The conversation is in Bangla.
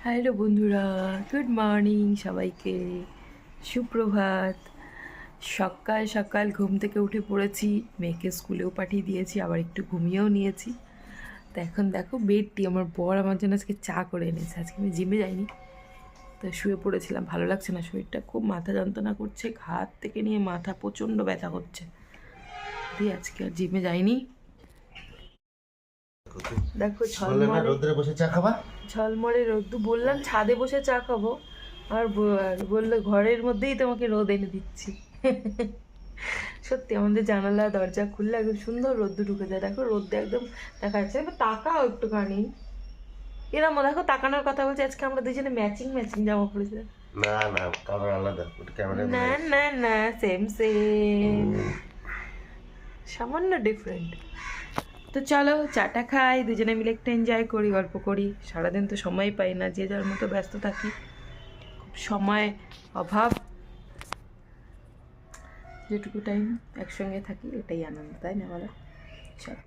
হ্যালো বন্ধুরা, গুড মর্নিং সবাইকে, সুপ্রভাত। সকাল সকাল ঘুম থেকে উঠে পড়েছি, মেয়েকে স্কুলেও পাঠিয়ে দিয়েছি, আবার একটু ঘুমিয়েও নিয়েছি। তো এখন দেখো বেডটি আমার বর আমার জন্য আজকে চা করে এনেছে। আজকে আমি জিমে যাইনি, তো শুয়ে পড়েছিলাম, ভালো লাগছে না, শরীরটা খুব মাথা যন্ত্রণা করছে, ঘাট থেকে নিয়ে মাথা প্রচণ্ড ব্যথা করছে, দিয়ে আজকে আর জিমে যাইনি। দেখো রোদ্রে বসে চা খাবা? ঝলমলে রোদ্দু, বললাম ছাদে বসে চা খাবো, আর বললো ঘরের মধ্যেই তোমাকে রোদ এনে দিচ্ছি। সত্যি আমাদের জানালা দরজা খুললে একদম সুন্দর রোদ্দু ঢুকে যায়। দেখো রোদ্দু একদম দেখা যাচ্ছে। এবার তাকাও একটুখানি, এরম দেখো তাকানোর কথা বলছি। আজকে আমরা দুজনে ম্যাচিং ম্যাচিং জামা পরেছি। না না, কালার আলাদা, ক্যামেরা না না না, সেম সেম, সামান্য ডিফারেন্ট। তো চলো চাটা খাই, দুজনে মিলে একটু এনজয় করি, গল্প করি। সারাদিন তো সময় পাই না, যে যার মতো ব্যস্ত থাকি, খুব সময় অভাব। যেটুকু টাইম একসঙ্গে থাকি এটাই আনন্দ, তাই না বলো? চলো।